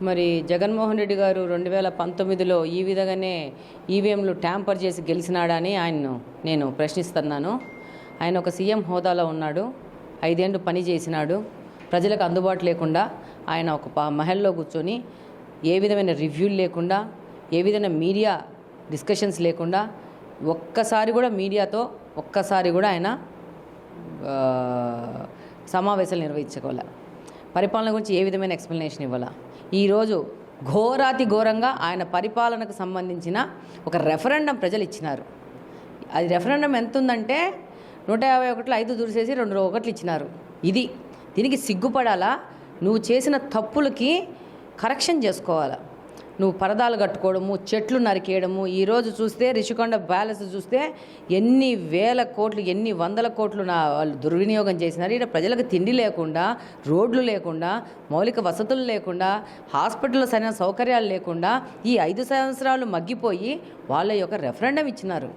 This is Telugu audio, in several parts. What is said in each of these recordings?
మరి జగన్మోహన్ రెడ్డి గారు 2019లో ఈ విధంగానే ఈవీఎంలు ట్యాంపర్ చేసి గెలిచినాడా అని ఆయన్ను నేను ప్రశ్నిస్తున్నాను. ఆయన ఒక సీఎం హోదాలో ఉన్నాడు, 5 ఏళ్ళు పని చేసినాడు. ప్రజలకు అందుబాటు లేకుండా ఆయన ఒక మహల్లో కూర్చొని ఏ విధమైన రివ్యూలు లేకుండా, ఏ విధమైన మీడియా డిస్కషన్స్ లేకుండా, ఒక్కసారి కూడా మీడియాతో ఒక్కసారి కూడా ఆయన సమావేశాలు నిర్వహించుకోవాల, పరిపాలన గురించి ఏ విధమైన ఎక్స్ప్లెనేషన్ ఇవ్వాల. ఈరోజు ఘోరాతి ఘోరంగా ఆయన పరిపాలనకు సంబంధించిన ఒక రెఫరెండం ప్రజలు ఇచ్చినారు. అది రెఫరెండం ఎంత ఉందంటే 151లో 5 దూసేసి 2 ఒకట్లు ఇచ్చినారు. దీనికి సిగ్గుపడాలా? నువ్వు చేసిన తప్పులకి కరెక్షన్ చేసుకోవాలా. నువ్వు పరదాలు కట్టుకోవడము, చెట్లు నరికేయడము. ఈరోజు చూస్తే రిషికొండ ప్యాలెస్ చూస్తే ఎన్ని వేల కోట్లు, ఎన్ని వందల కోట్లు వాళ్ళు దుర్వినియోగం చేసినారు. ఇక్కడ ప్రజలకు తిండి లేకుండా, రోడ్లు లేకుండా, మౌలిక వసతులు లేకుండా, హాస్పిటల్లో సరైన సౌకర్యాలు లేకుండా ఈ 5 సంవత్సరాలు మగ్గిపోయి వాళ్ళ యొక్క రెఫరెండం ఇచ్చినారు.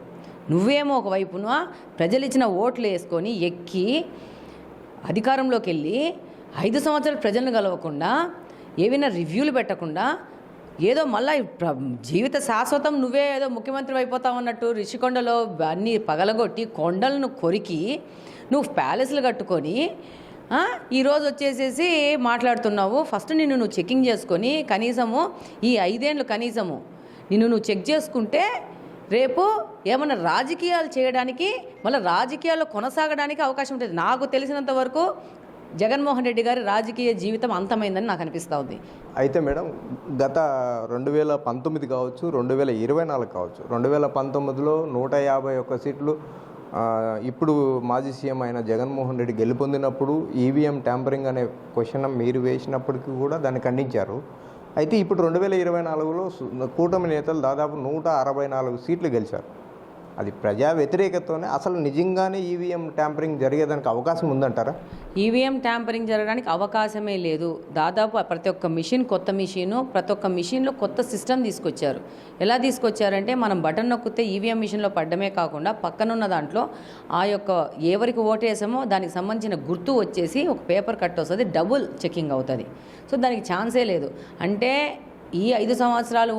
నువ్వేమో ఒకవైపున ప్రజలు ఇచ్చిన ఓట్లు వేసుకొని ఎక్కి అధికారంలోకి వెళ్ళి 5 సంవత్సరాలు ప్రజలను కలవకుండా, ఏవైనా రివ్యూలు పెట్టకుండా, ఏదో మళ్ళీ జీవిత శాశ్వతం నువ్వే ఏదో ముఖ్యమంత్రి అయిపోతావు అన్నట్టు రిషికొండలో అన్నీ పగలగొట్టి కొండలను కొరికి నువ్వు ప్యాలెస్లు కట్టుకొని ఈరోజు వచ్చేసేసి మాట్లాడుతున్నావు. ఫస్ట్ నువ్వు చెకింగ్ చేసుకొని కనీసము ఈ 5 ఏళ్ళు కనీసము నువ్వు చెక్ చేసుకుంటే రేపు ఏమన్నా రాజకీయాలు చేయడానికి, మళ్ళీ రాజకీయాల్లో కొనసాగడానికి అవకాశం ఉంటుంది. నాకు తెలిసినంత వరకు జగన్మోహన్ రెడ్డి గారి రాజకీయ జీవితం అంతమైందని నాకు అనిపిస్తూ ఉంది. అయితే మేడం, గత 2019 కావచ్చు, 2024 కావచ్చు, 2019లో 151 సీట్లు ఇప్పుడు మాజీ సీఎం అయిన జగన్మోహన్ రెడ్డి గెలుపొందినప్పుడు ఈవీఎం ట్యాంపరింగ్ అనే క్వశ్చన్ మీరు వేసినప్పటికీ కూడా దాన్ని ఖండించారు. అయితే ఇప్పుడు 2024లో కూటమి నేతలు దాదాపు 164 సీట్లు గెలిచారు. అది ప్రజా వ్యతిరేకతతోనే అసలు నిజంగానే ఈవీఎం ట్యాంపరింగ్ జరిగేదానికి అవకాశం ఉందంటారా? ఈవీఎం ట్యాంపరింగ్ జరగడానికి అవకాశమే లేదు. దాదాపు ప్రతి ఒక్క మిషన్ కొత్త మిషను, ప్రతి ఒక్క మిషన్లో కొత్త సిస్టమ్ తీసుకొచ్చారు. ఎలా తీసుకొచ్చారంటే మనం బటన్ నొక్కితే ఈవీఎం మిషన్లో పడ్డమే కాకుండా పక్కనున్న దాంట్లో ఆ యొక్క ఎవరికి ఓటేసామో దానికి సంబంధించిన గుర్తు వచ్చేసి ఒక పేపర్ కట్ వస్తుంది, డబుల్ చెకింగ్ అవుతుంది. సో దానికి ఛాన్సే లేదు. అంటే ఈ 5 సంవత్సరాలు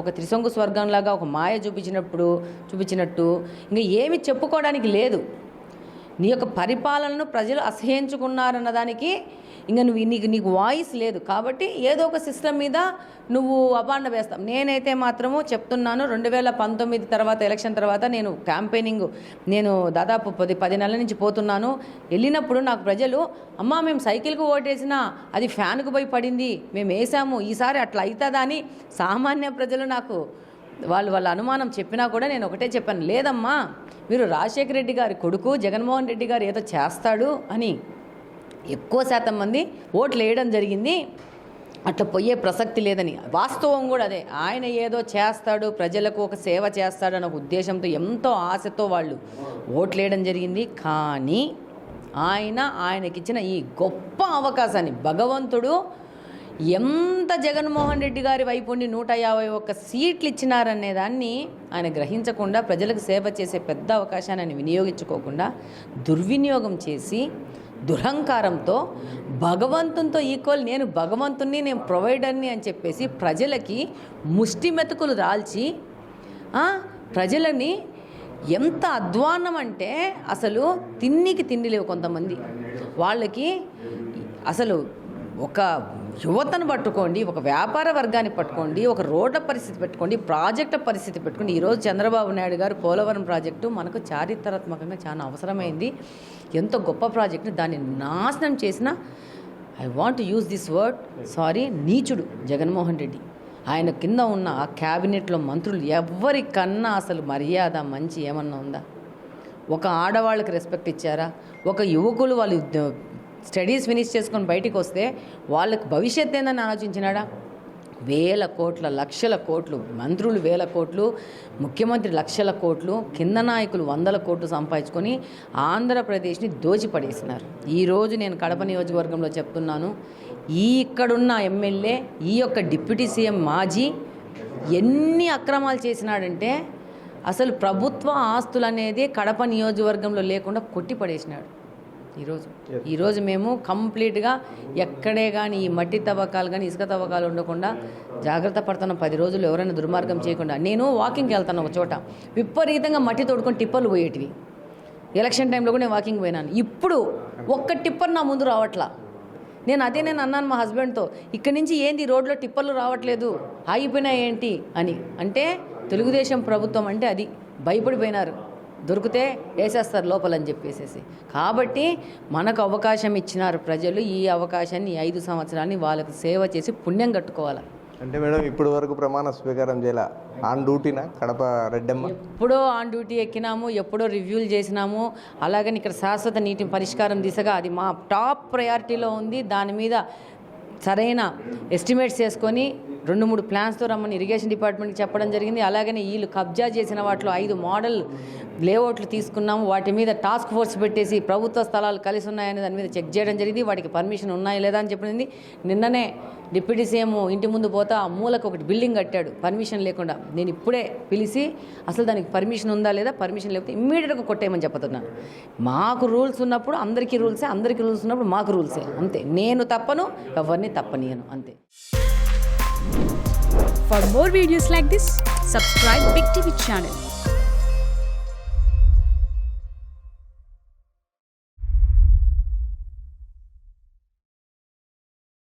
ఒక త్రిశంకు స్వర్గంలాగా ఒక మాయ చూపించినట్టు ఇంకా ఏమి చెప్పుకోవడానికి లేదు. నీ యొక్క పరిపాలనను ప్రజలు అసహ్యించుకున్నారన్న దానికి ఇంకా నీకు వాయిస్ లేదు. కాబట్టి ఏదో ఒక సిస్టమ్ మీద నువ్వు అబాండ వేస్తావు. నేనైతే మాత్రము చెప్తున్నాను, 2019 తర్వాత ఎలక్షన్ తర్వాత నేను క్యాంపెయినింగ్ దాదాపు 10 నెలల నుంచి పోతున్నాను. వెళ్ళినప్పుడు నాకు ప్రజలు, అమ్మా మేము సైకిల్కు ఓటేసినా అది ఫ్యాన్కు పోయి పడింది, మేము వేసాము, ఈసారి అట్లా అవుతుందా అని సామాన్య ప్రజలు నాకు వాళ్ళ అనుమానం చెప్పినా కూడా నేను ఒకటే చెప్పాను, లేదమ్మా మీరు రాజశేఖర రెడ్డి గారి కొడుకు జగన్మోహన్ రెడ్డి గారు ఏదో చేస్తాడు అని ఎక్కువ శాతం మంది ఓట్లు వేయడం జరిగింది. అట్లా పోయే ప్రసక్తి లేదని, వాస్తవం కూడా అదే. ఆయన ఏదో చేస్తాడు, ప్రజలకు ఒక సేవ చేస్తాడు అన్న ఉద్దేశంతో ఎంతో ఆశతో వాళ్ళు ఓట్లు వేయడం జరిగింది. కానీ ఆయనకిచ్చిన ఈ గొప్ప అవకాశాన్ని భగవంతుడు ఎంత జగన్మోహన్ రెడ్డి గారి వైపు ఉండి 151 సీట్లు ఇచ్చినారనే దాన్ని ఆయన గ్రహించకుండా, ప్రజలకు సేవ చేసే పెద్ద అవకాశాన్ని ఆయన వినియోగించుకోకుండా దుర్వినియోగం చేసి దురహంకారంతో భగవంతునితో ఈక్వల్, నేను భగవంతుని, నేను ప్రొవైడర్ని అని చెప్పేసి ప్రజలకి ముష్టి మెతుకులు రాల్చి ప్రజలని ఎంత అధ్వాన్నం అంటే అసలు తిండి లేవు కొంతమంది వాళ్ళకి. అసలు ఒక యువతను పట్టుకోండి, ఒక వ్యాపార వర్గాన్ని పట్టుకోండి, ఒక రోడ్ల పరిస్థితి పెట్టుకోండి, ప్రాజెక్టుల పరిస్థితి పెట్టుకోండి. ఈరోజు చంద్రబాబు నాయుడు గారు పోలవరం ప్రాజెక్టు మనకు చారిత్రాత్మకంగా చాలా అవసరమైంది. ఎంతో గొప్ప ప్రాజెక్టు, దాన్ని నాశనం చేసిన, I want to use this word, sorry, నీచుడు జగన్మోహన్ రెడ్డి. ఆయన కింద ఉన్న ఆ క్యాబినెట్లో మంత్రులు ఎవరికన్నా అసలు మర్యాద మంచి ఏమన్నా ఉందా? ఒక ఆడవాళ్ళకి రెస్పెక్ట్ ఇచ్చారా? ఒక యువకులు వాళ్ళు స్టడీస్ ఫినిష్ చేసుకొని బయటికి వస్తే వాళ్ళకి భవిష్యత్ ఏందని ఆలోచించినాడా? వేల కోట్ల, లక్షల కోట్లు, మంత్రులు వేల కోట్లు, ముఖ్యమంత్రి లక్షల కోట్లు, కింద నాయకులు 100 కోట్లు సంపాదించుకొని ఆంధ్రప్రదేశ్ని దోచిపడేసినారు. ఈరోజు నేను కడప నియోజకవర్గంలో చెప్తున్నాను, ఇక్కడున్న ఎమ్మెల్యే, ఈ యొక్క డిప్యూటీ సీఎం మాజీ ఎన్ని అక్రమాలు చేసినాడంటే అసలు ప్రభుత్వ ఆస్తులు అనేది కడప నియోజకవర్గంలో లేకుండా కొట్టిపడేసినాడు. ఈరోజు మేము కంప్లీట్గా ఎక్కడే కానీ ఈ మట్టి తవ్వకాలు కానీ ఇసుక తవ్వకాలు ఉండకుండా జాగ్రత్త పడుతున్నాం. 10 రోజులు ఎవరైనా దుర్మార్గం చేయకుండా. నేను వాకింగ్కి వెళ్తాను ఒక చోట, విపరీతంగా మట్టి తోడుకొని టిప్పర్లు పోయేటివి. ఎలక్షన్ టైంలో కూడా నేను వాకింగ్ పోయినాను. ఇప్పుడు ఒక్క టిప్పర్ నా ముందు రావట్లా. నేను అన్నాను మా హస్బెండ్తో, ఇక్కడి నుంచి ఏంది రోడ్లో టిప్పర్లు రావట్లేదు, ఆగిపోయినాయి ఏంటి అని. అంటే తెలుగుదేశం ప్రభుత్వం అంటే అది భయపడిపోయినారు, దొరికితే వేసేస్తారు లోపలని చెప్పేసేసి. కాబట్టి మనకు అవకాశం ఇచ్చినారు ప్రజలు. ఈ అవకాశాన్ని 5 సంవత్సరాన్ని వాళ్ళకు సేవ చేసి పుణ్యం కట్టుకోవాలి. అంటే మేడం ఇప్పటి వరకు ప్రమాణ స్వీకారం చేయాల ఆన్ డ్యూటీనా కడప రెడ్డమ్మ? ఎప్పుడో ఆన్ డ్యూటీ ఎక్కినాము, ఎప్పుడో రివ్యూలు చేసినాము. అలాగని ఇక్కడ శాశ్వత నీటి పరిష్కారం దిశగా అది మా టాప్ ప్రయారిటీలో ఉంది. దాని మీద సరైన ఎస్టిమేట్స్ చేసుకొని 2-3 ప్లాన్స్తో రమ్మని ఇరిగేషన్ డిపార్ట్మెంట్కి చెప్పడం జరిగింది. అలాగనే వీళ్ళు కబ్జా చేసిన వాటిలో 5 మోడల్ లేఅవుట్లు తీసుకున్నాము. వాటి మీద టాస్క్ ఫోర్స్ పెట్టేసి ప్రభుత్వ స్థలాలు కలిసి ఉన్నాయని దాని మీద చెక్ చేయడం జరిగింది. వాటికి పర్మిషన్ ఉన్నాయా లేదా అని చెప్పింది. నిన్ననే డిప్యూటీ సీఎం ఇంటి ముందు పోతా ఆ మూలకు ఒకటి బిల్డింగ్ కట్టాడు పర్మిషన్ లేకుండా. నేను ఇప్పుడే పిలిచి అసలు దానికి పర్మిషన్ ఉందా లేదా, పర్మిషన్ లేకపోతే ఇమ్మీడియట్గా కొట్టేయమని చెప్తున్నాను. మాకు రూల్స్ ఉన్నప్పుడు అందరికీ రూల్సే, అందరికీ రూల్స్ ఉన్నప్పుడు మాకు రూల్సే, అంతే. నేను తప్పను, ఎవరిని తప్పనియను, అంతే. For more videos like this, subscribe Big TV channel.